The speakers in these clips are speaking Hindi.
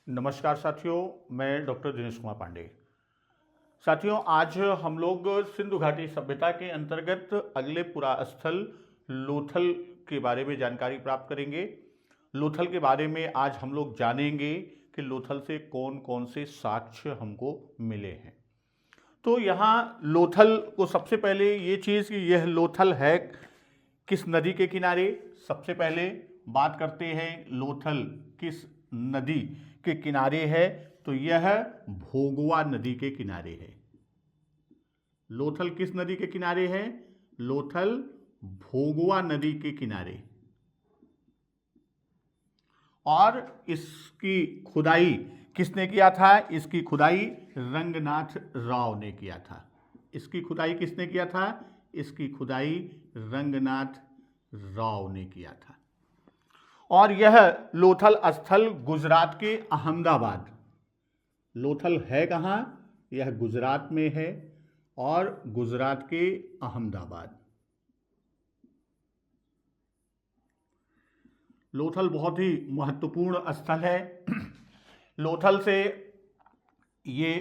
नमस्कार साथियों, मैं डॉक्टर दिनेश कुमार पांडे। साथियों, आज हम लोग सिंधु घाटी सभ्यता के अंतर्गत अगले पुरास्थल लोथल के बारे में जानकारी प्राप्त करेंगे। लोथल के बारे में आज हम लोग जानेंगे कि लोथल से कौन कौन से साक्ष्य हमको मिले हैं। तो यहाँ लोथल को सबसे पहले ये चीज़ कि यह लोथल है किस नदी के किनारे। सबसे पहले बात करते हैं लोथल किस नदी के किनारे है, तो यह भोगवा नदी के किनारे है। लोथल किस नदी के किनारे है? लोथल भोगवा नदी के किनारे। और इसकी खुदाई किसने किया था? इसकी खुदाई रंगनाथ राव ने किया था। इसकी खुदाई किसने किया था? इसकी खुदाई रंगनाथ राव ने किया था। और यह लोथल स्थल गुजरात के अहमदाबाद। लोथल है कहाँ? यह गुजरात में है और गुजरात के अहमदाबाद। लोथल बहुत ही महत्वपूर्ण स्थल है। लोथल से ये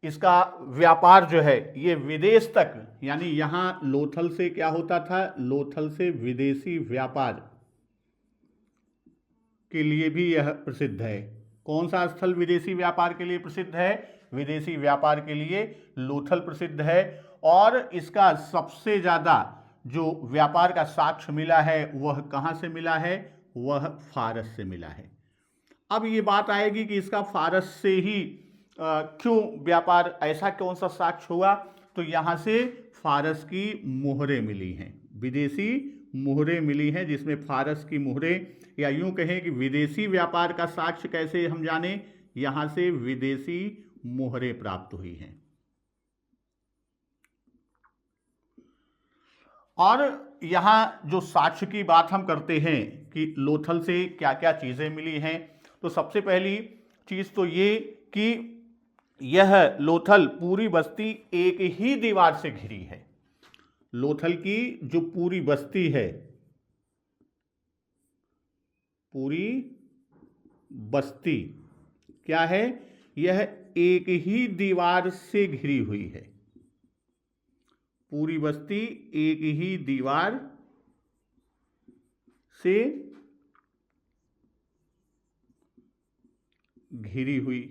इसका व्यापार जो है ये विदेश तक, यानी यहाँ लोथल से क्या होता था? लोथल से विदेशी व्यापार के लिए भी यह प्रसिद्ध है। कौन सा स्थल विदेशी व्यापार के लिए प्रसिद्ध है? विदेशी व्यापार के लिए लोथल प्रसिद्ध है। और इसका सबसे ज़्यादा जो व्यापार का साक्ष्य मिला है वह कहाँ से मिला है? वह फारस से मिला है। अब ये बात आएगी कि इसका फारस से ही क्यों व्यापार, ऐसा कौन सा साक्ष्य हुआ? तो यहाँ से फारस की मोहरें मिली हैं, विदेशी मोहरें मिली हैं, जिसमें फारस की मोहरें, या यूं कहें कि विदेशी व्यापार का साक्ष्य कैसे हम जाने? यहाँ से विदेशी मोहरें प्राप्त हुई हैं। और यहाँ जो साक्ष्य की बात हम करते हैं कि लोथल से क्या क्या चीज़ें मिली हैं, तो सबसे पहली चीज़ तो ये कि यह लोथल पूरी बस्ती एक ही दीवार से घिरी है। लोथल की जो पूरी बस्ती है, पूरी बस्ती क्या है? यह एक ही दीवार से घिरी हुई है। पूरी बस्ती एक ही दीवार से घिरी हुई।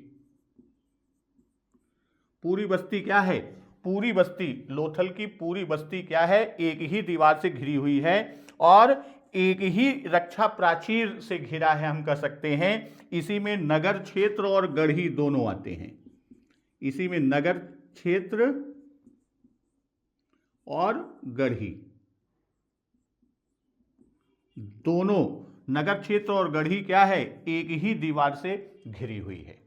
पूरी बस्ती क्या है? पूरी बस्ती, लोथल की पूरी बस्ती क्या है? एक ही दीवार से घिरी हुई है और एक ही रक्षा प्राचीर से घिरा है, हम कह सकते हैं। इसी में नगर क्षेत्र और गढ़ी दोनों आते हैं। इसी में नगर क्षेत्र और गढ़ी दोनों, नगर क्षेत्र और गढ़ी क्या है? एक ही दीवार से घिरी हुई है।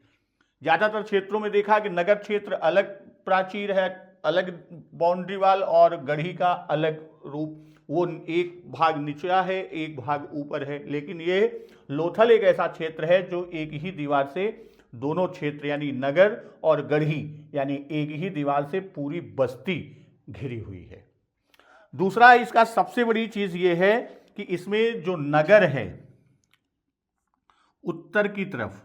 ज्यादातर क्षेत्रों में देखा कि नगर क्षेत्र अलग प्राचीर है, अलग बाउंड्री वाल, और गढ़ी का अलग रूप, वो एक भाग नीचा है, एक भाग ऊपर है। लेकिन ये लोथल एक ऐसा क्षेत्र है जो एक ही दीवार से, दोनों क्षेत्र यानी नगर और गढ़ी यानी एक ही दीवार से पूरी बस्ती घिरी हुई है। दूसरा, इसका सबसे बड़ी चीज ये है कि इसमें जो नगर है उत्तर की तरफ,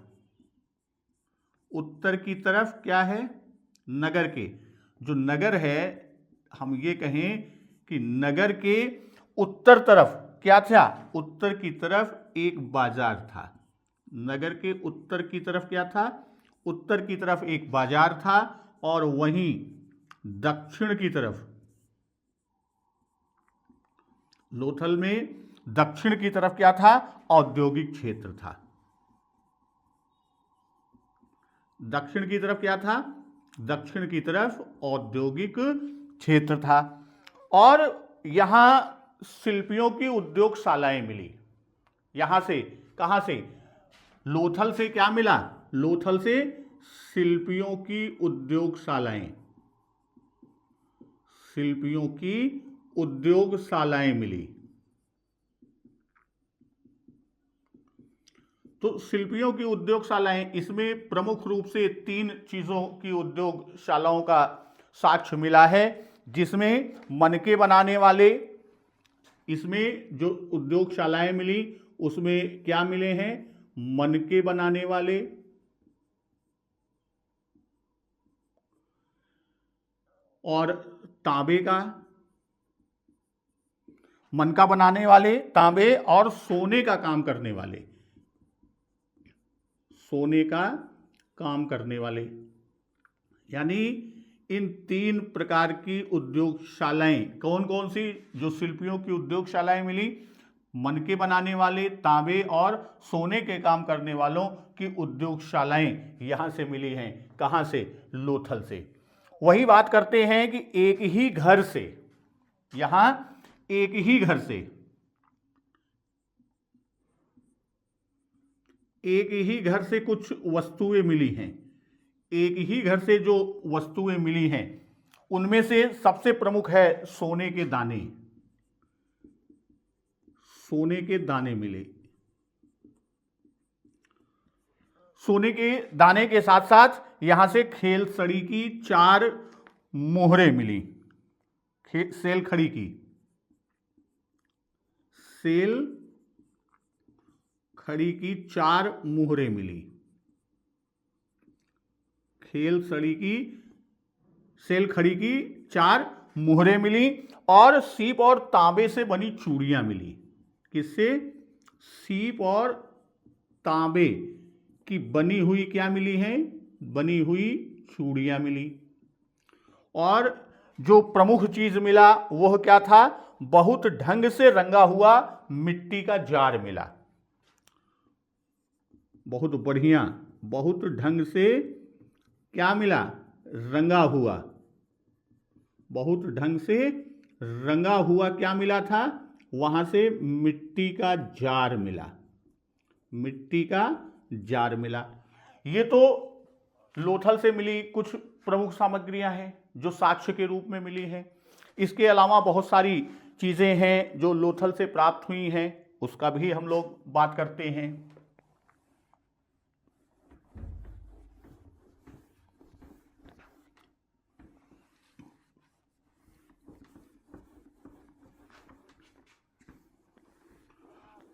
उत्तर की तरफ क्या है? नगर के जो नगर है, हम ये कहें कि नगर के उत्तर तरफ क्या था? उत्तर की तरफ एक बाजार था। नगर के उत्तर की तरफ क्या था? उत्तर की तरफ एक बाजार था। और वहीं दक्षिण की तरफ, लोथल में दक्षिण की तरफ क्या था? औद्योगिक क्षेत्र था। दक्षिण की तरफ क्या था? दक्षिण की तरफ औद्योगिक क्षेत्र था। और यहां शिल्पियों की उद्योगशालाएं मिली। यहां से, कहां से? लोथल से क्या मिला? लोथल से शिल्पियों की उद्योगशालाएं, शिल्पियों की उद्योगशालाएं मिली। तो शिल्पियों की उद्योगशालाएं, इसमें प्रमुख रूप से 3 चीज़ों की उद्योगशालाओं का साक्ष्य मिला है, जिसमें मनके बनाने वाले, इसमें जो उद्योगशालाएं मिली उसमें क्या मिले हैं? मनके बनाने वाले, और तांबे का, मनका बनाने वाले, तांबे और सोने का काम करने वाले, सोने का काम करने वाले, यानी इन 3 प्रकार की उद्योगशालाएं, कौन कौन सी, जो शिल्पियों की उद्योगशालाएं मिली, मनके बनाने वाले, तांबे और सोने के काम करने वालों की उद्योगशालाएं यहां से मिली हैं। कहां से? लोथल से। वही बात करते हैं कि एक ही घर से, यहां एक ही घर से, एक ही घर से कुछ वस्तुएं मिली हैं। एक ही घर से जो वस्तुएं मिली हैं उनमें से सबसे प्रमुख है सोने के दाने। सोने के दाने मिले। सोने के दाने के साथ साथ यहां से खेल सड़ी की 4 मोहरें मिली। सेल खड़ी की, सेल खड़ी की 4 मोहरें मिली। खेल सड़ी की, सेल खड़ी की 4 मोहरें मिली और सीप और तांबे से बनी चूड़ियां मिली। किससे? सीप और तांबे की बनी हुई क्या मिली हैं? बनी हुई चूड़ियां मिली। और जो प्रमुख चीज मिला वह क्या था? बहुत ढंग से रंगा हुआ मिट्टी का जार मिला। बहुत बढ़िया, बहुत ढंग से क्या मिला? रंगा हुआ। बहुत ढंग से रंगा हुआ क्या मिला था? वहां से मिट्टी का जार मिला। मिट्टी का जार मिला। ये तो लोथल से मिली कुछ प्रमुख सामग्रियां हैं जो साक्ष्य के रूप में मिली हैं। इसके अलावा बहुत सारी चीजें हैं जो लोथल से प्राप्त हुई हैं, उसका भी हम लोग बात करते हैं।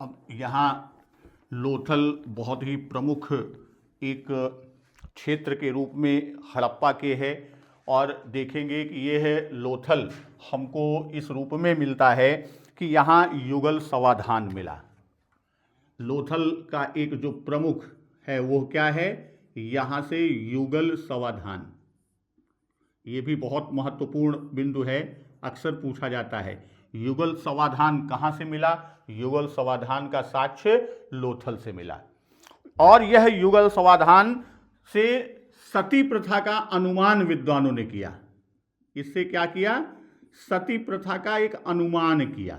अब यहाँ लोथल बहुत ही प्रमुख एक क्षेत्र के रूप में हड़प्पा के है और देखेंगे कि ये है लोथल हमको इस रूप में मिलता है कि यहाँ युगल समाधान मिला। लोथल का एक जो प्रमुख है वो क्या है? यहाँ से युगल समाधान। ये भी बहुत महत्वपूर्ण बिंदु है, अक्सर पूछा जाता है। युगल समाधान कहाँ से मिला? युगल समाधान का साक्ष्य लोथल से मिला। और यह युगल समाधान से सती प्रथा का अनुमान विद्वानों ने किया। इससे क्या किया? सती प्रथा का एक अनुमान किया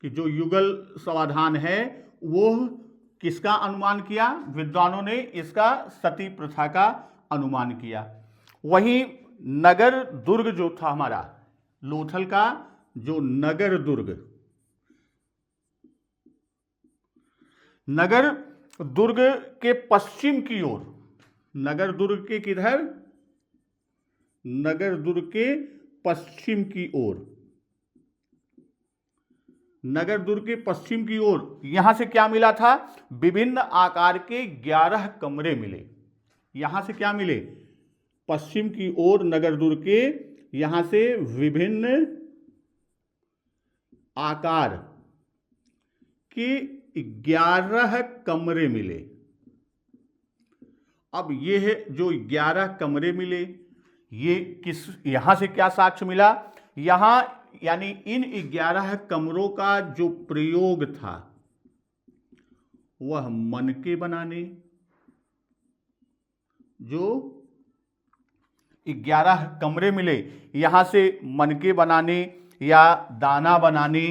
कि जो युगल समाधान है वो किसका अनुमान किया? विद्वानों ने इसका सती प्रथा का अनुमान किया। वहीं नगर दुर्ग जो था हमारा लोथल का, जो नगर दुर्ग, नगर दुर्ग के पश्चिम की ओर, नगर दुर्ग के किधर? नगर दुर्ग के पश्चिम की ओर, नगर दुर्ग के पश्चिम की ओर यहां से क्या मिला था? विभिन्न आकार के 11 कमरे मिले। यहां से क्या मिले? पश्चिम की ओर नगर दुर्ग के यहां से विभिन्न आकार के 11 कमरे मिले। अब ये है जो 11 कमरे मिले, ये किस, यहां से क्या साक्ष्य मिला? यहां यानी इन 11 कमरों का जो प्रयोग था वह मनके बनाने, जो 11 कमरे मिले यहां से मनके बनाने या दाना बनाने,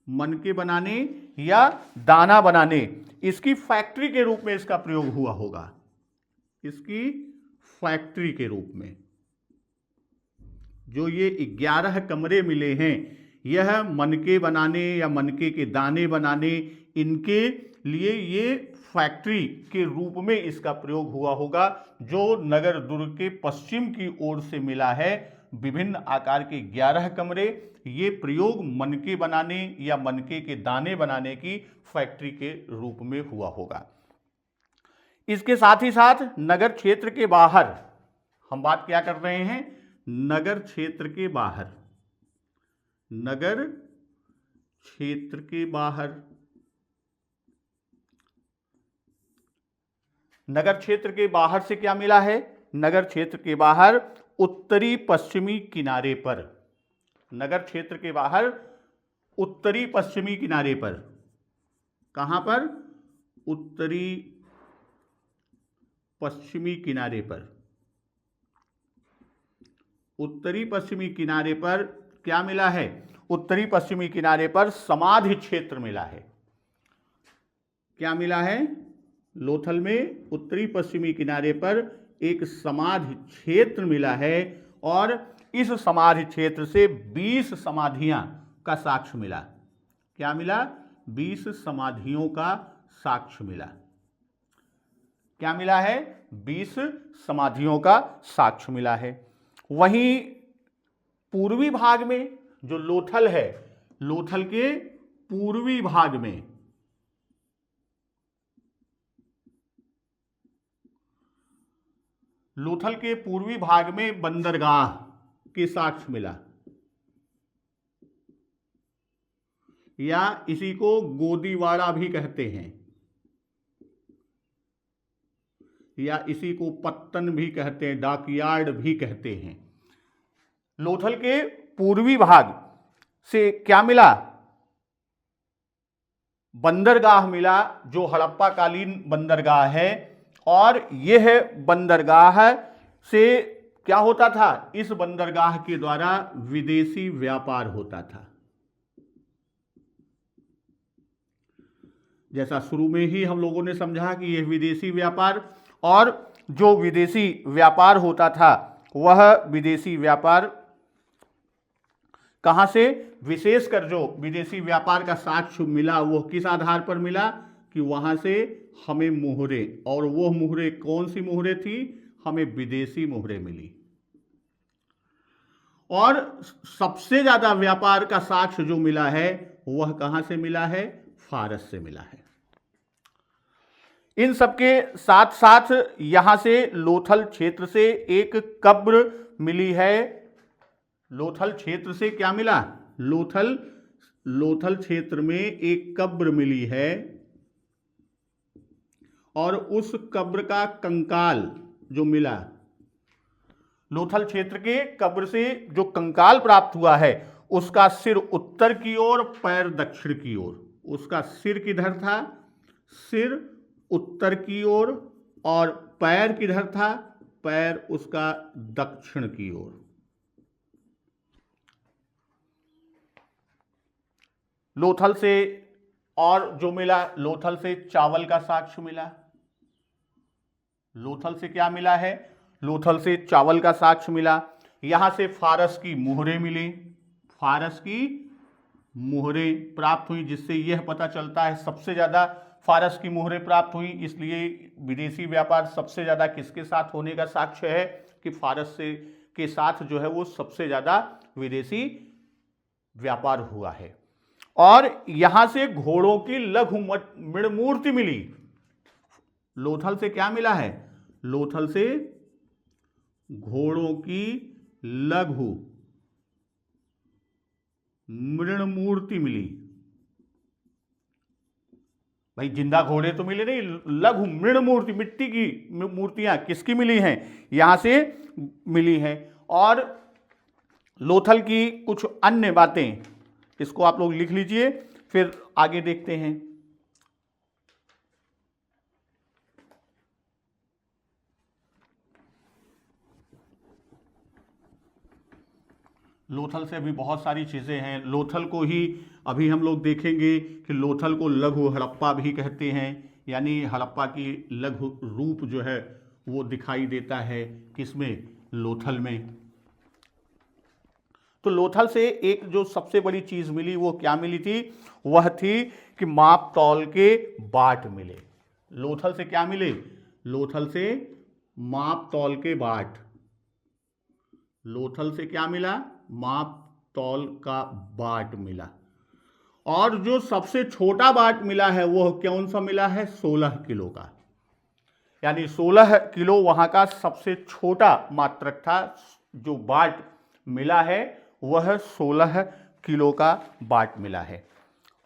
मनके बनाने या दाना बनाने, इसकी फैक्ट्री के रूप में इसका प्रयोग हुआ होगा। इसकी फैक्ट्री के रूप में जो ये 11 कमरे मिले हैं, यह मनके बनाने या मनके के दाने बनाने, इनके लिए ये फैक्ट्री के रूप में इसका प्रयोग हुआ होगा। जो नगर दुर्ग के पश्चिम की ओर से मिला है, विभिन्न आकार के 11 कमरे, ये प्रयोग मनके बनाने या मनके के दाने बनाने की फैक्ट्री के रूप में हुआ होगा। इसके साथ ही साथ नगर क्षेत्र के बाहर, हम बात क्या कर रहे हैं, नगर क्षेत्र के बाहर, नगर क्षेत्र के बाहर, नगर क्षेत्र के बाहर से क्या मिला है, नगर क्षेत्र के बाहर उत्तरी पश्चिमी किनारे पर, नगर क्षेत्र के बाहर उत्तरी पश्चिमी किनारे पर, कहां पर, उत्तरी पश्चिमी किनारे पर, उत्तरी पश्चिमी किनारे पर क्या मिला है, उत्तरी पश्चिमी किनारे पर समाधि क्षेत्र मिला है। क्या मिला है, लोथल में उत्तरी पश्चिमी किनारे पर एक समाधि क्षेत्र मिला है और इस समाधि क्षेत्र से 20 समाधियां का साक्ष्य मिला। क्या मिला, 20 समाधियों का साक्ष्य मिला। क्या मिला है, 20 समाधियों का साक्ष्य मिला है। वहीं पूर्वी भाग में जो लोथल है, लोथल के पूर्वी भाग में, लोथल के पूर्वी भाग में बंदरगाह के साक्ष्य मिला, या इसी को गोदीवाड़ा भी कहते हैं, या इसी को पत्तन भी कहते हैं, डॉकयार्ड भी कहते हैं। लोथल के पूर्वी भाग से क्या मिला, बंदरगाह मिला, जो हड़प्पा कालीन बंदरगाह है। और यह बंदरगाह से क्या होता था, इस बंदरगाह के द्वारा विदेशी व्यापार होता था। जैसा शुरू में ही हम लोगों ने समझा कि यह विदेशी व्यापार, और जो विदेशी व्यापार होता था वह विदेशी व्यापार कहां से, विशेषकर जो विदेशी व्यापार का साक्ष्य मिला वो किस आधार पर मिला, कि वहां से हमें मोहरे, और वो मोहरे कौन सी मोहरे थी, हमें विदेशी मोहरे मिली। और सबसे ज्यादा व्यापार का साक्ष्य जो मिला है वह कहां से मिला है, फारस से मिला है। इन सबके साथ साथ यहां से लोथल क्षेत्र से एक कब्र मिली है। लोथल क्षेत्र से क्या मिला, लोथल क्षेत्र में एक कब्र मिली है, और उस कब्र का कंकाल जो मिला, लोथल क्षेत्र के कब्र से जो कंकाल प्राप्त हुआ है उसका सिर उत्तर की ओर, पैर दक्षिण की ओर। उसका सिर किधर था, सिर उत्तर की ओर, और पैर किधर था, पैर उसका दक्षिण की ओर। लोथल से और जो मिला, लोथल से चावल का साक्ष्य मिला। लोथल से क्या मिला है, लोथल से चावल का साक्ष्य मिला। यहां से फारस की मोहरें मिली, फारस की मोहरें प्राप्त हुई, जिससे यह पता चलता है सबसे ज्यादा फारस की मोहरें प्राप्त हुई। इसलिए विदेशी व्यापार सबसे ज्यादा किसके साथ होने का साक्ष्य है, कि फारस से के साथ जो है वो सबसे ज्यादा विदेशी व्यापार हुआ है। और यहां से घोड़ों की लघु मृण मूर्ति मिली। लोथल से क्या मिला है, लोथल से घोड़ों की लघु मृण मूर्ति मिली। भाई जिंदा घोड़े तो मिले नहीं, लघु मृण मूर्ति, मिट्टी की मूर्तियां किसकी मिली हैं, यहां से मिली हैं। और लोथल की कुछ अन्य बातें, इसको आप लोग लिख लीजिए, फिर आगे देखते हैं। लोथल से अभी बहुत सारी चीज़ें हैं। लोथल को ही अभी हम लोग देखेंगे कि लोथल को लघु हड़प्पा भी कहते हैं, यानी हड़प्पा की लघु रूप जो है वो दिखाई देता है किसमें, लोथल में। तो लोथल से एक जो सबसे बड़ी चीज़ मिली वो क्या मिली थी, वह थी कि माप तौल के बाट मिले। लोथल से क्या मिले, लोथल से माप तौल के बाट। लोथल से क्या मिला, माप तौल का बाट मिला। और जो सबसे छोटा बाट मिला है वह कौन सा मिला है, 16 किलो का। यानी 16 किलो वहां का सबसे छोटा मात्रक था। जो बाट मिला है वह 16 किलो का बाट मिला है।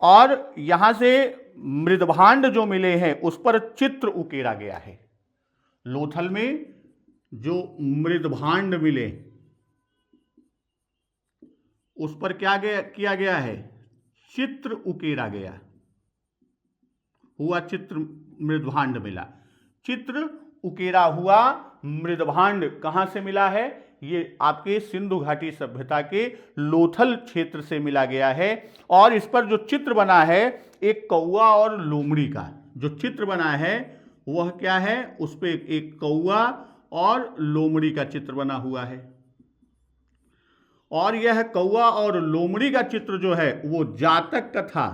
और यहां से मृदभांड जो मिले हैं उस पर चित्र उकेरा गया है। लोथल में जो मृदभांड मिले उस पर क्या किया गया है, चित्र उकेरा गया हुआ चित्र मृदभांड मिला। चित्र उकेरा हुआ मृदभांड कहां से मिला है, ये आपके सिंधु घाटी सभ्यता के लोथल क्षेत्र से मिला गया है। और इस पर जो चित्र बना है एक कौवा और लोमड़ी का जो चित्र बना है वह क्या है, उस पर एक कौवा और लोमड़ी का चित्र बना हुआ है। और यह कौवा और लोमड़ी का चित्र जो है वो जातक कथा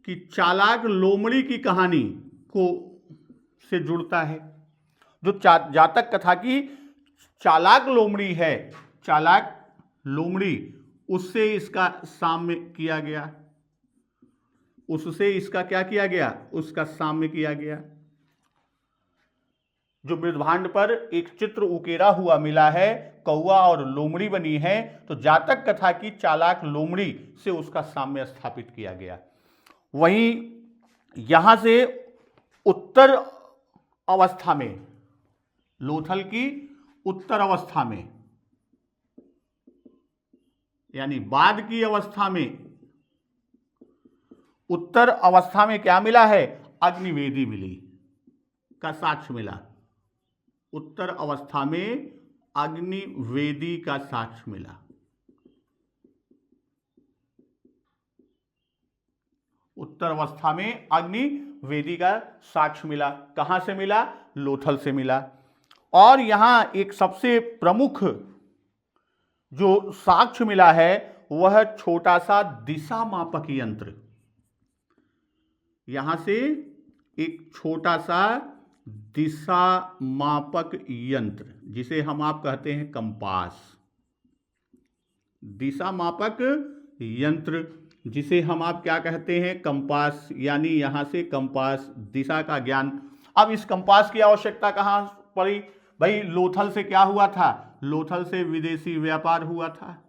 कि चालाक लोमड़ी की कहानी को से जुड़ता है। जो जातक कथा की चालाक लोमड़ी है, चालाक लोमड़ी, उससे इसका साम्य किया गया, उससे इसका क्या किया गया, उसका साम्य किया गया। जो मृदभांड पर एक चित्र उकेरा हुआ मिला है, कौवा और लोमड़ी बनी है, तो जातक कथा की चालाक लोमड़ी से उसका साम्य स्थापित किया गया। वहीं यहां से उत्तर अवस्था में, लोथल की उत्तर अवस्था में यानी बाद की अवस्था में, उत्तर अवस्था में क्या मिला है, अग्निवेदी मिली का साक्ष्य मिला। उत्तर अवस्था में अग्निवेदी का साक्ष्य मिला। उत्तर अवस्था में अग्निवेदी का साक्ष्य मिला। कहां से मिला, लोथल से मिला। और यहां एक सबसे प्रमुख जो साक्ष्य मिला है वह छोटा सा दिशा मापक यंत्र। यहां से एक छोटा सा दिशा मापक यंत्र जिसे हम आप कहते हैं कंपास, दिशा मापक यंत्र जिसे हम आप क्या कहते हैं, कंपास। यानी यहां से कंपास, दिशा का ज्ञान। अब इस कंपास की आवश्यकता कहां पड़ी भाई, लोथल से क्या हुआ था, लोथल से विदेशी व्यापार हुआ था।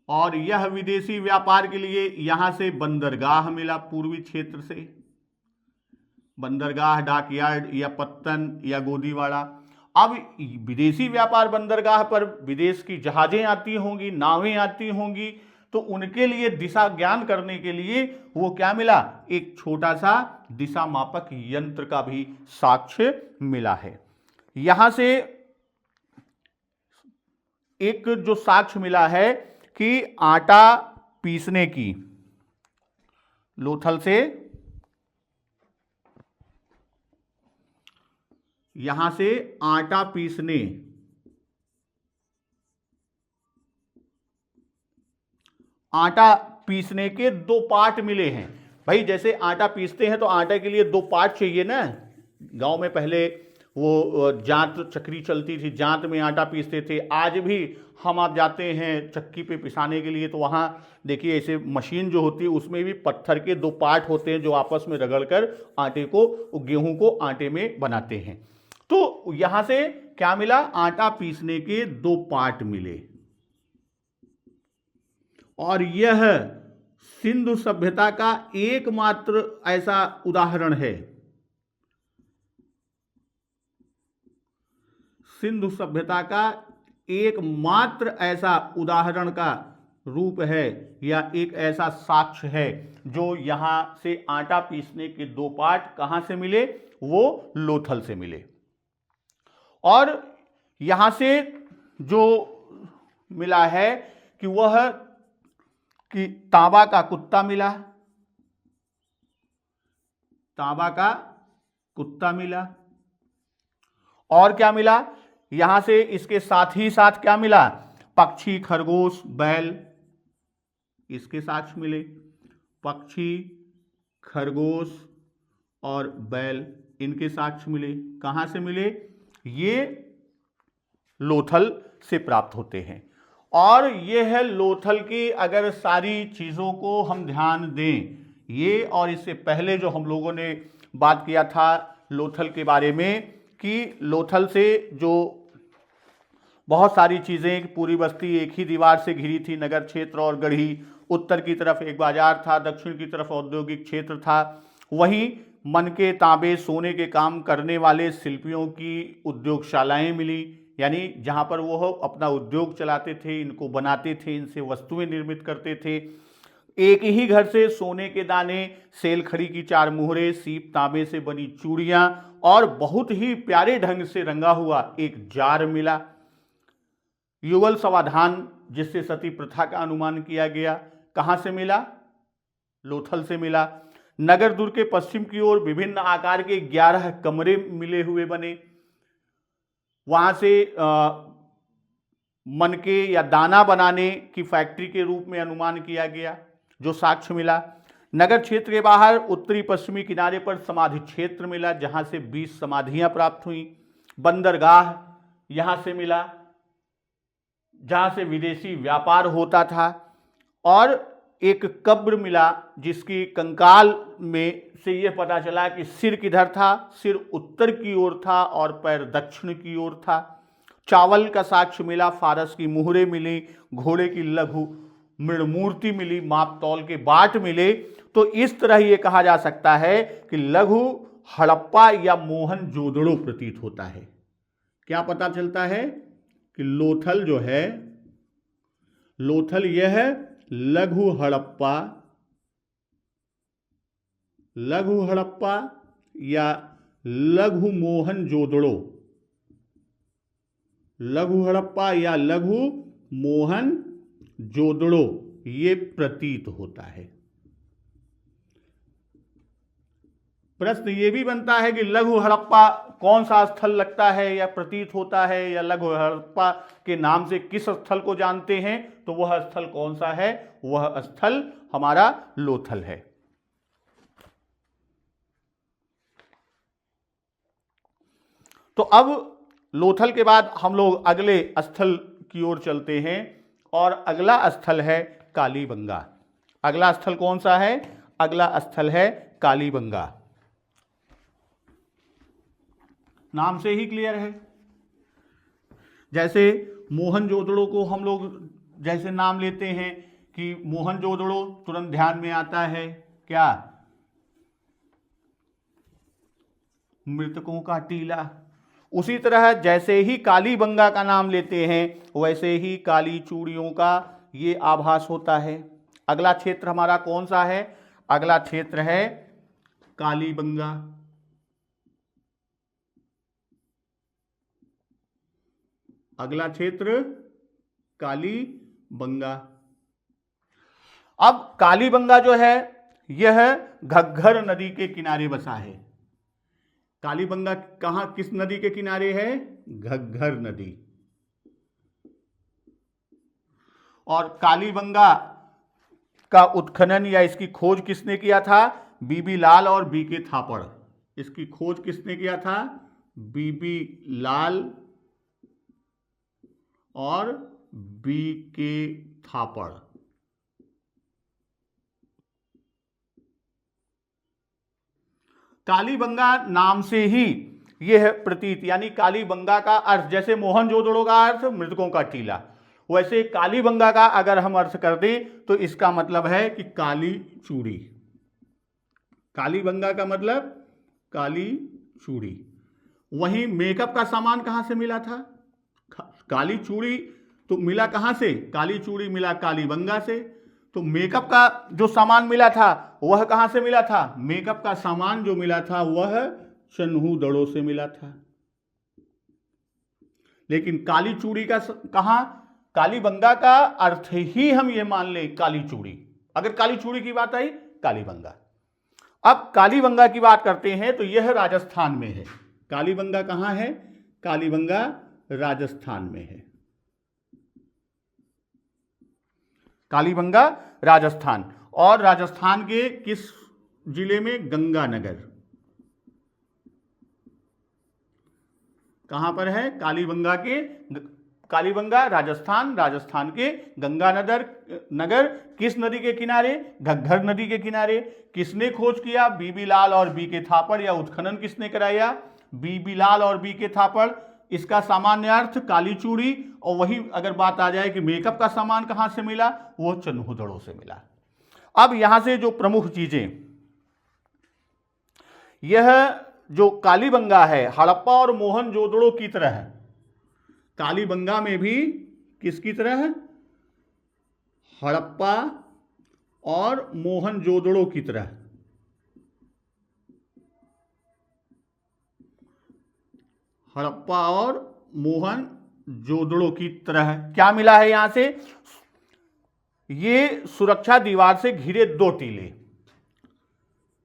और यह विदेशी व्यापार के लिए यहां से बंदरगाह मिला, पूर्वी क्षेत्र से बंदरगाह, डाकयार्ड या पत्तन या गोदीवाड़ा। अब विदेशी व्यापार बंदरगाह पर विदेश की जहाजें आती होंगी, नावें आती होंगी, तो उनके लिए दिशा ज्ञान करने के लिए वो क्या मिला, एक छोटा सा दिशा मापक यंत्र का भी साक्ष्य मिला है। यहां से एक जो साक्ष्य मिला है कि आटा पीसने की, लोथल से यहां से आटा पीसने, आटा पीसने के दो पार्ट मिले हैं। भाई जैसे आटा पीसते हैं तो आटे के लिए दो पार्ट चाहिए ना। गांव में पहले वो जांत चक्री चलती थी, जांत में आटा पीसते थे। आज भी हम आप जाते हैं चक्की पे पिसाने के लिए तो वहाँ देखिए ऐसे मशीन जो होती है उसमें भी पत्थर के दो पार्ट होते हैं जो आपस में रगड़कर आटे को, गेहूं को आटे में बनाते हैं। तो यहां से क्या मिला, आटा पीसने के दो पार्ट मिले। और यह सिंधु सभ्यता का एकमात्र ऐसा उदाहरण है, सिंधु सभ्यता का एकमात्र ऐसा उदाहरण का रूप है या एक ऐसा साक्ष्य है जो यहां से आटा पीसने के दो पार्ट कहां से मिले, वो लोथल से मिले। और यहां से जो मिला है कि वह कि तांबा का कुत्ता मिला, तांबा का कुत्ता मिला। और क्या मिला, यहां से इसके साथ ही साथ क्या मिला, पक्षी, खरगोश, बैल, इसके साक्ष्य मिले। पक्षी, खरगोश और बैल, इनके साक्ष्य मिले। कहां से मिले, ये लोथल से प्राप्त होते हैं। और ये है लोथल की, अगर सारी चीज़ों को हम ध्यान दें, ये और इससे पहले जो हम लोगों ने बात किया था लोथल के बारे में कि लोथल से जो बहुत सारी चीज़ें, पूरी बस्ती एक ही दीवार से घिरी थी, नगर क्षेत्र और गढ़ी, उत्तर की तरफ एक बाजार था, दक्षिण की तरफ औद्योगिक क्षेत्र था, वहीं मन के तांबे सोने के काम करने वाले शिल्पियों की उद्योगशालाएं मिली, यानी जहां पर वो अपना उद्योग चलाते थे, इनको बनाते थे, इनसे वस्तुएं निर्मित करते थे। एक ही घर से सोने के दाने, सेलखड़ी की 4 मुहरे, सीप तांबे से बनी चूड़ियां और बहुत ही प्यारे ढंग से रंगा हुआ एक जार मिला। युगल समाधान जिससे सती प्रथा का अनुमान किया गया, कहां से मिला? लोथल से मिला। नगर दुर्ग के पश्चिम की ओर विभिन्न आकार के 11 कमरे मिले हुए बने, वहां से मनके या दाना बनाने की फैक्ट्री के रूप में अनुमान किया गया, जो साक्ष्य मिला। नगर क्षेत्र के बाहर उत्तरी पश्चिमी किनारे पर समाधि क्षेत्र मिला, जहां से 20 समाधियां प्राप्त हुई। बंदरगाह यहां से मिला, जहां से विदेशी व्यापार होता था, और एक कब्र मिला जिसकी कंकाल में से यह पता चला कि सिर किधर था, सिर उत्तर की ओर था और पैर दक्षिण की ओर था। चावल का साक्ष्य मिला, फारस की मुहरे मिली, घोड़े की लघु मृणमूर्ति मिली, माप तौल के बाट मिले। तो इस तरह यह कहा जा सकता है कि लघु हड़प्पा या मोहनजोदड़ो प्रतीत होता है। क्या पता चलता है कि लोथल जो है, लोथल यह है लघु हड़प्पा या लघु मोहनजोदड़ो, लघु हड़प्पा या लघु मोहनजोदड़ो ये प्रतीत होता है। प्रश्न ये भी बनता है कि लघु हड़प्पा कौन सा स्थल लगता है या प्रतीत होता है, या लघु हड़प्पा के नाम से किस स्थल को जानते हैं? तो वह स्थल कौन सा है? वह स्थल हमारा लोथल है। तो अब लोथल के बाद हम लोग अगले स्थल की ओर चलते हैं, और अगला स्थल है कालीबंगा। अगला स्थल कौन सा है? अगला स्थल है कालीबंगा। नाम से ही क्लियर है, जैसे मोहनजोदड़ो को हम लोग जैसे नाम लेते हैं कि मोहनजोदड़ो, तुरंत ध्यान में आता है क्या? मृतकों का टीला। उसी तरह जैसे ही कालीबंगा का नाम लेते हैं, वैसे ही काली चूड़ियों का ये आभास होता है। अगला क्षेत्र हमारा कौन सा है? अगला क्षेत्र है कालीबंगा। अगला क्षेत्र कालीबंगा। अब कालीबंगा जो है यह घग्घर नदी के किनारे बसा है। कालीबंगा कहां, किस नदी के किनारे है? घग्घर नदी। और कालीबंगा का उत्खनन या इसकी खोज किसने किया था? बीबी लाल और बीके थापड़। इसकी खोज किसने किया था? बीबी लाल और बीके थापड़। कालीबंगा नाम से ही यह प्रतीत, यानी कालीबंगा का अर्थ, जैसे मोहनजोदड़ो का अर्थ मृतकों का टीला, वैसे कालीबंगा का अगर हम अर्थ कर दें तो इसका मतलब है कि काली चूड़ी। कालीबंगा का मतलब काली चूड़ी। वहीं मेकअप का सामान कहां से मिला था? काली चूड़ी तो मिला कहां से? काली चूड़ी मिला कालीबंगा से। तो मेकअप का जो सामान मिला था वह कहां से मिला था? मेकअप का सामान जो मिला था वह चन्हूदड़ो से मिला था। लेकिन काली चूड़ी का कहां? कालीबंगा का अर्थ ही हम ये मान ले काली चूड़ी। अगर काली चूड़ी की बात आई, कालीबंगा। अब कालीबंगा की बात करते हैं तो यह राजस्थान में है। कालीबंगा कहां है? कालीबंगा राजस्थान में है। कालीबंगा राजस्थान, और राजस्थान के किस जिले में? गंगानगर। कहां पर है? कालीबंगा के कालीबंगा राजस्थान, राजस्थान के गंगानगर नगर किस नदी के किनारे? घग्घर नदी के किनारे। किसने खोज किया? बीबी लाल और बी के थापड़, या उत्खनन किसने कराया? बीबी लाल और बी के थापड़। इसका सामान्य अर्थ काली चूड़ी, और वही अगर बात आ जाए कि मेकअप का सामान कहां से मिला, वो चन्हूदड़ों से मिला। अब यहां से जो प्रमुख चीजें, यह जो कालीबंगा है हड़प्पा और मोहनजोदड़ो की तरह है। कालीबंगा में भी किसकी तरह है? हड़प्पा और मोहनजोदड़ो की तरह। हड़प्पा और मोहनजोदड़ो की तरह क्या मिला है यहां से? ये सुरक्षा दीवार से घिरे 2 टीले।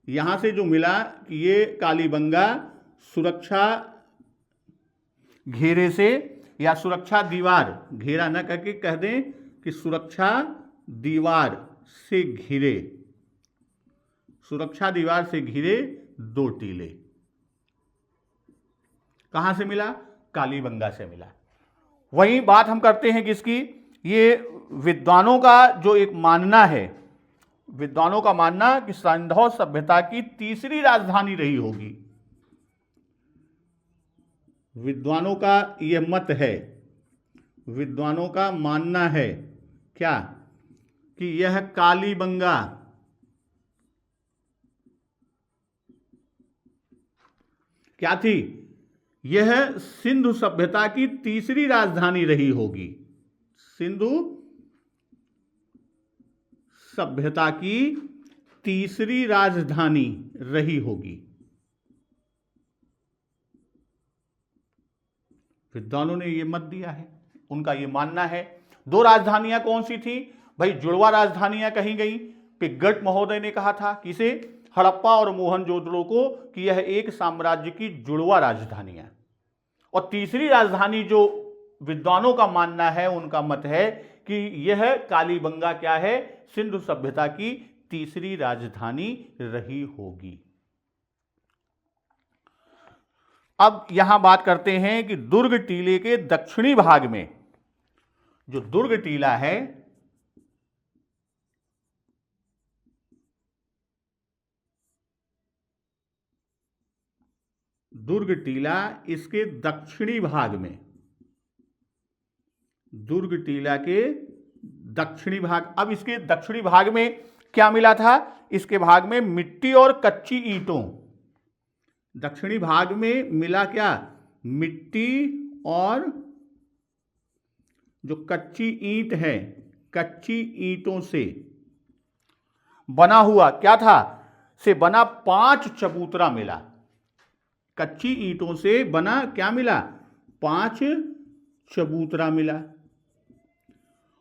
यहां से जो मिला कि ये कालीबंगा सुरक्षा घेरे से, या सुरक्षा दीवार, घेरा न करके कह दें कि सुरक्षा दीवार से घिरे, सुरक्षा दीवार से घिरे 2 टीले। कहां से मिला? कालीबंगा से मिला। वही बात हम करते हैं किसकी? ये विद्वानों का जो एक मानना है, विद्वानों का मानना कि सिंधु सभ्यता की तीसरी राजधानी रही होगी। विद्वानों का यह मत है, विद्वानों का मानना है क्या? कि यह कालीबंगा क्या थी? यह सिंधु सभ्यता की तीसरी राजधानी रही होगी। सिंधु सभ्यता की तीसरी राजधानी रही होगी। विद्वानों ने यह मत दिया है, उनका यह मानना है। 2 राजधानियां कौन सी थी भाई? जुड़वा राजधानियां कही गई। पिग्गट महोदय ने कहा था किसे? हड़प्पा और मोहनजोदड़ो को, कि यह एक साम्राज्य की जुड़वा राजधानी है। और तीसरी राजधानी जो विद्वानों का मानना है, उनका मत है कि यह कालीबंगा क्या है? सिंधु सभ्यता की तीसरी राजधानी रही होगी। अब यहां बात करते हैं कि दुर्ग टीले के दक्षिणी भाग में, जो दुर्ग टीला है, दुर्ग टीला, इसके दक्षिणी भाग में, दुर्ग टीला के दक्षिणी भाग। अब इसके दक्षिणी भाग में क्या मिला था? इसके भाग में मिट्टी और कच्ची ईंटों। दक्षिणी भाग में मिला क्या? मिट्टी और जो कच्ची ईंट है, कच्ची ईंटों से बना हुआ क्या था? से बना 5 चबूतरा मिला। कच्ची ईंटों से बना क्या मिला? 5 चबूतरा मिला।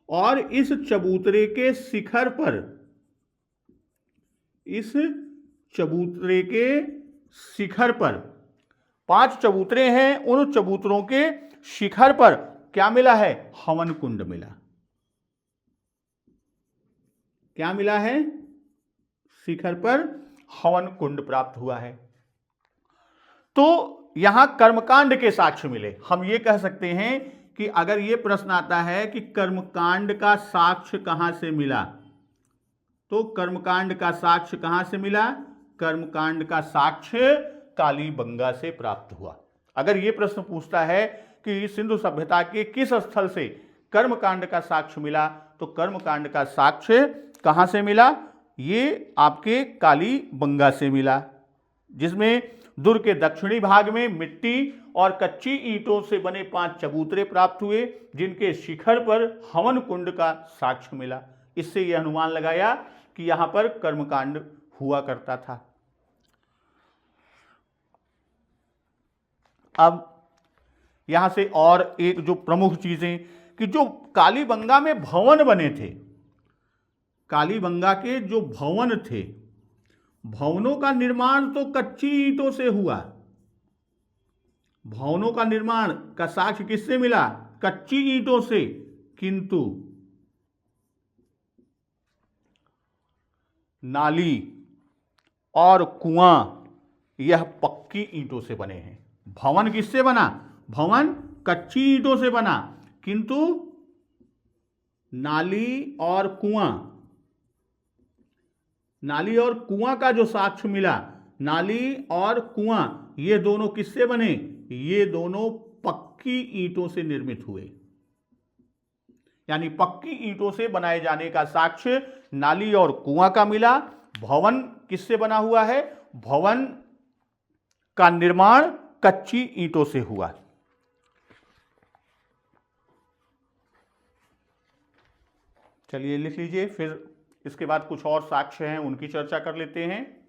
और इस चबूतरे के शिखर पर, इस चबूतरे के शिखर पर 5 चबूतरे हैं, उन चबूतरों के शिखर पर क्या मिला है? हवन कुंड मिला। क्या मिला है? शिखर पर हवन कुंड प्राप्त हुआ है। तो यहां कर्मकांड के साक्ष्य मिले। हम यह कह सकते हैं कि अगर यह प्रश्न आता है कि कर्मकांड का साक्ष्य कहां से मिला, तो कर्मकांड का साक्ष्य कहां से मिला? कर्मकांड का साक्ष्य कालीबंगा से प्राप्त हुआ। अगर यह प्रश्न पूछता है कि सिंधु सभ्यता के किस स्थल से कर्मकांड का साक्ष्य मिला, तो कर्मकांड का साक्ष्य कहां से मिला? ये आपके कालीबंगा से मिला, जिसमें दुर्ग के दक्षिणी भाग में मिट्टी और कच्ची ईंटों से बने 5 चबूतरे प्राप्त हुए, जिनके शिखर पर हवन कुंड का साक्ष्य मिला। इससे यह अनुमान लगाया कि यहां पर कर्मकांड हुआ करता था। अब यहां से और एक जो प्रमुख चीजें, कि जो कालीबंगा में भवन बने थे, कालीबंगा के जो भवन थे, भवनों का निर्माण तो कच्ची ईंटों से हुआ। भवनों का निर्माण का साक्ष्य किससे मिला? कच्ची ईंटों से। किंतु नाली और कुआं यह पक्की ईंटों से बने हैं। भवन किससे बना? भवन कच्ची ईंटों से बना, किंतु नाली और कुआं का जो साक्ष्य मिला, नाली और कुआं, ये दोनों किससे बने? ये दोनों पक्की ईंटों से निर्मित हुए। यानी पक्की ईंटों से बनाए जाने का साक्ष्य नाली और कुआं का मिला। भवन किससे बना हुआ है? भवन का निर्माण कच्ची ईंटों से हुआ। चलिए लिख लीजिए, फिर इसके बाद कुछ और साक्ष्य हैं उनकी चर्चा कर लेते हैं।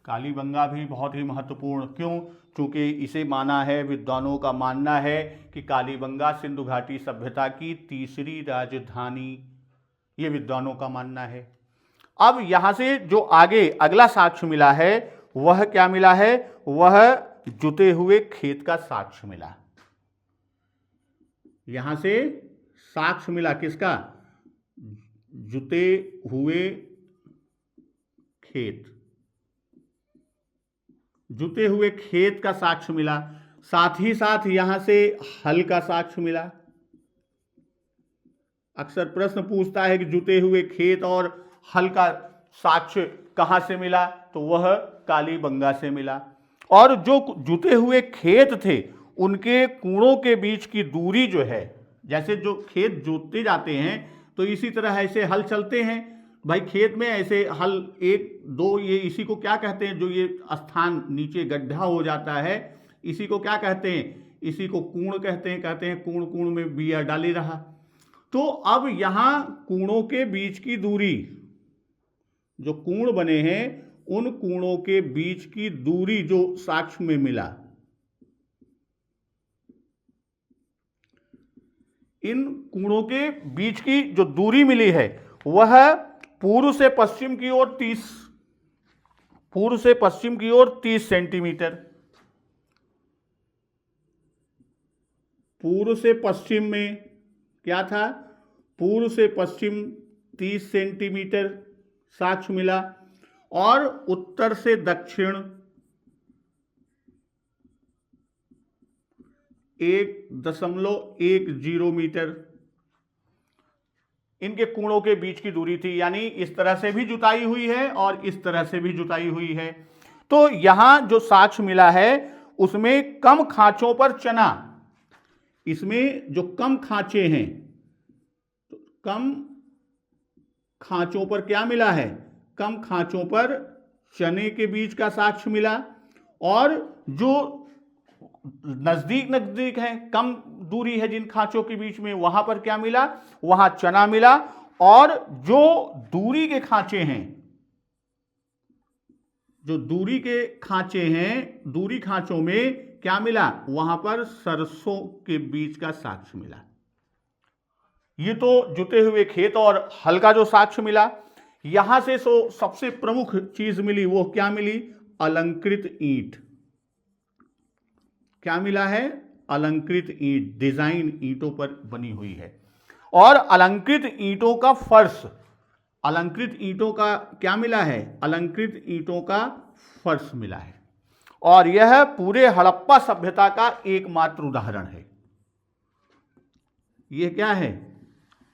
कालीबंगा भी बहुत ही महत्वपूर्ण, क्यों? क्योंकि इसे माना है, विद्वानों का मानना है कि कालीबंगा सिंधु घाटी सभ्यता की तीसरी राजधानी, ये विद्वानों का मानना है। अब यहां से जो आगे अगला साक्ष्य मिला है वह क्या मिला है? वह जुते हुए खेत का साक्ष्य मिला। यहां से साक्ष्य मिला किसका? जुते हुए खेत, जुते हुए खेत का साक्ष्य मिला। साथ ही साथ यहां से हल का साक्ष्य मिला। अक्सर प्रश्न पूछता है कि जुते हुए खेत और हल का साक्ष्य कहां से मिला, तो वह कालीबंगा से मिला। और जो जुते हुए खेत थे उनके कूड़ों के बीच की दूरी जो है, जैसे जो खेत जोतते जाते हैं तो इसी तरह ऐसे हल चलते हैं भाई, खेत में ऐसे हल 1 2, ये इसी को क्या कहते हैं? जो ये स्थान नीचे गड्ढा हो जाता है, इसी को क्या कहते हैं? इसी को कूण कहते हैं कूण कूण में बिया डाली रहा। तो अब यहां कूणों के बीच की दूरी, जो कूण बने हैं उन कूणों के बीच की दूरी जो साक्ष्य में मिला, इन कूणों के बीच की जो दूरी मिली है वह पूर्व से पश्चिम की ओर 30 सेंटीमीटर, पूर्व से पश्चिम में क्या था? पूर्व से पश्चिम 30 सेंटीमीटर साक्ष्य मिला, और उत्तर से दक्षिण 1.10 मीटर इनके कूणों के बीच की दूरी थी। यानी इस तरह से भी जुताई हुई है और इस तरह से भी जुताई हुई है। तो यहां जो साक्ष्य मिला है उसमें कम खांचों पर चना, इसमें जो कम खांचे हैं, तो कम खांचों पर क्या मिला है? कम खांचों पर चने के बीच का साक्ष्य मिला। और जो नजदीक है, कम दूरी है जिन खांचों के बीच में, वहां पर क्या मिला? वहां चना मिला। और जो दूरी के खांचे हैं, जो दूरी के खांचे हैं, दूरी खांचों में क्या मिला? वहां पर सरसों के बीच का साक्ष्य मिला। ये तो जुते हुए खेत और हल का जो साक्ष्य मिला। यहां से सबसे प्रमुख चीज मिली, वो क्या मिली? अलंकृत ईंट। क्या मिला है? अलंकृत ईंट, डिजाइन ईंटों पर बनी हुई है। और अलंकृत ईंटों का फर्श, अलंकृत ईंटों का क्या मिला है? अलंकृत ईंटों का फर्श मिला है। और यह पूरे हड़प्पा सभ्यता का एकमात्र उदाहरण है। यह क्या है?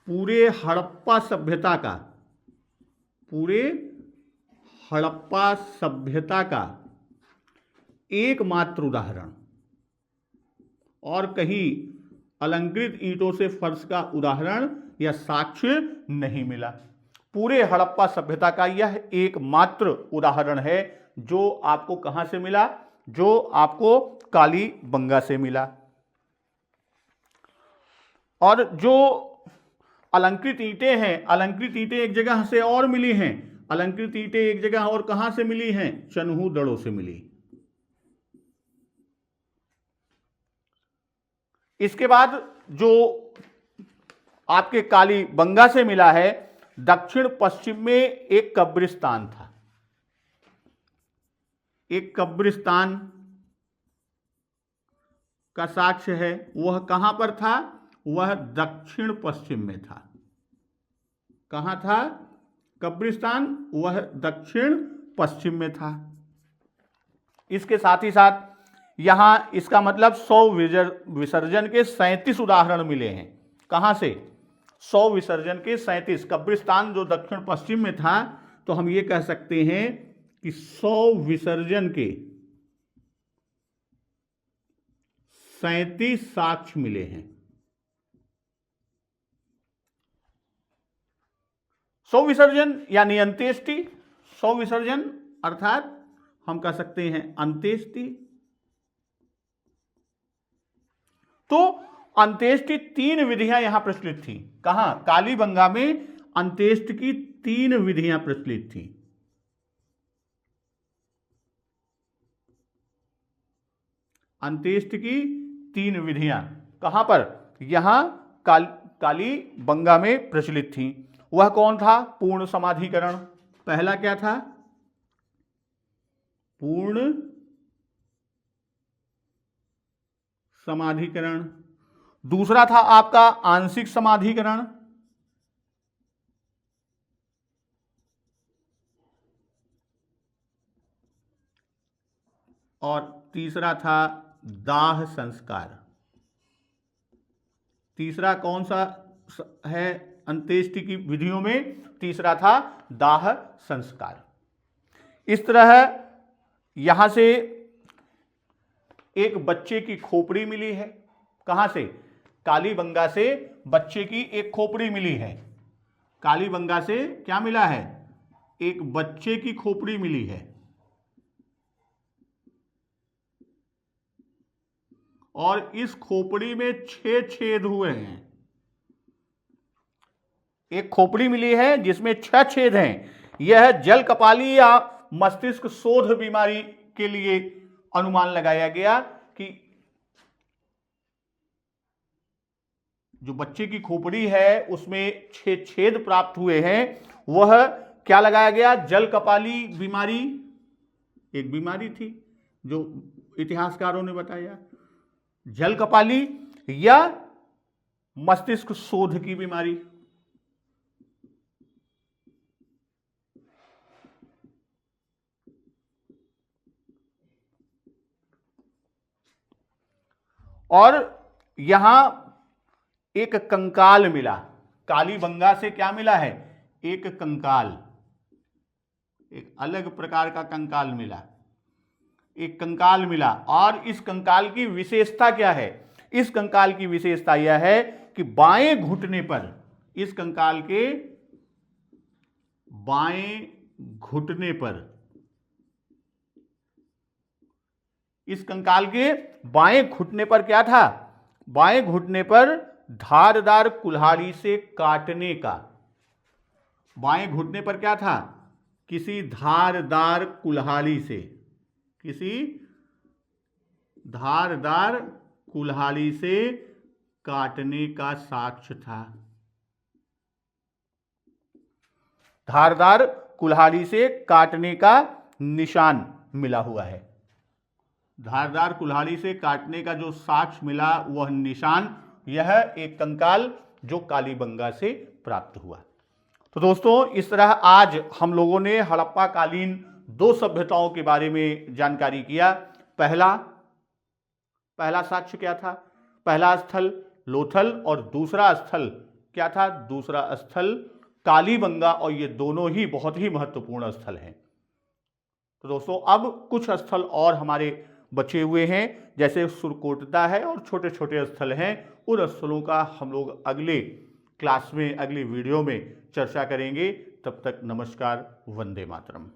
पूरे हड़प्पा सभ्यता का, पूरे हड़प्पा सभ्यता का एकमात्र उदाहरण। और कहीं अलंकृत ईंटों से फर्श का उदाहरण या साक्ष्य नहीं मिला। पूरे हड़प्पा सभ्यता का यह एकमात्र उदाहरण है जो आपको कहां से मिला? जो आपको कालीबंगा से मिला। और जो अलंकृत ईंटें हैं, अलंकृत ईंटें एक जगह से और मिली हैं। अलंकृत ईंटें एक जगह और कहां से मिली हैं? चन्हू दड़ों से मिली। इसके बाद जो आपके कालीबंगा से मिला है, दक्षिण पश्चिम में एक कब्रिस्तान था। एक कब्रिस्तान का साक्ष्य है। वह कहां पर था? वह दक्षिण पश्चिम में था। कहाँ था? कब्रिस्तान, वह दक्षिण पश्चिम में था। इसके साथ ही साथ यहां इसका मतलब शव विसर्जन के 37 उदाहरण मिले हैं। कहां से? शव विसर्जन के 37। कब्रिस्तान जो दक्षिण पश्चिम में था, तो हम ये कह सकते हैं कि शव विसर्जन के 37 साक्ष्य मिले हैं। शव विसर्जन यानी अंत्येष्टि, शव विसर्जन अर्थात हम कह सकते हैं अंत्येष्टि। तो अंत्येष्टि 3 विधियां यहां प्रचलित थी। कहां? कालीबंगा में अंत्येष्टि की 3 विधियां प्रचलित थी। अंत्येष्टि की 3 विधियां कहां पर? यहां कालीबंगा में प्रचलित थी। वह कौन था? पूर्ण समाधिकरण। पहला क्या था? पूर्ण समाधिकरण। दूसरा था आपका आंशिक समाधिकरण। और तीसरा था दाह संस्कार। तीसरा कौन सा है अंत्येष्टि की विधियों में? तीसरा था दाह संस्कार। इस तरह यहां से एक बच्चे की खोपड़ी मिली है। कहां से? कालीबंगा से बच्चे की एक खोपड़ी मिली है। कालीबंगा से क्या मिला है? एक बच्चे की खोपड़ी मिली है। और इस खोपड़ी में 6 छेद हुए हैं। एक खोपड़ी मिली है जिसमें 6 छेद हैं। यह जल कपाली या मस्तिष्क शोथ बीमारी के लिए अनुमान लगाया गया कि जो बच्चे की खोपड़ी है उसमें 6 छेद प्राप्त हुए हैं। वह क्या लगाया गया? जल कपाली बीमारी एक बीमारी थी जो इतिहासकारों ने बताया। जल कपाली या मस्तिष्क शोथ की बीमारी। और यहां एक कंकाल मिला। कालीबंगा से क्या मिला है? एक कंकाल, एक अलग प्रकार का कंकाल मिला। एक कंकाल मिला। और इस कंकाल की विशेषता क्या है? इस कंकाल की विशेषता यह है कि बाएं घुटने पर, इस कंकाल के बाएं घुटने पर, इस कंकाल के बाएं घुटने पर क्या था? बाएं घुटने पर धारदार कुल्हाड़ी से काटने का। बाएं घुटने पर क्या था? किसी धारदार कुल्हाड़ी से, किसी धारदार कुल्हाड़ी से काटने का साक्ष्य था। धारदार कुल्हाड़ी से काटने का निशान मिला हुआ है। धारदार कुल्हाड़ी से काटने का जो साक्ष्य मिला, वह निशान, यह एक कंकाल जो कालीबंगा से प्राप्त हुआ। तो दोस्तों, इस तरह आज हम लोगों ने हड़प्पा कालीन 2 सभ्यताओं के बारे में जानकारी किया। पहला साक्ष्य क्या था? पहला स्थल लोथल और दूसरा स्थल क्या था? दूसरा स्थल कालीबंगा। और ये दोनों ही बहुत ही महत्वपूर्ण स्थल हैं। तो दोस्तों, अब कुछ स्थल और हमारे बचे हुए हैं, जैसे सुरकोटदा है और छोटे छोटे स्थल हैं। उन स्थलों का हम लोग अगले क्लास में, अगले वीडियो में चर्चा करेंगे। तब तक नमस्कार, वंदे मातरम।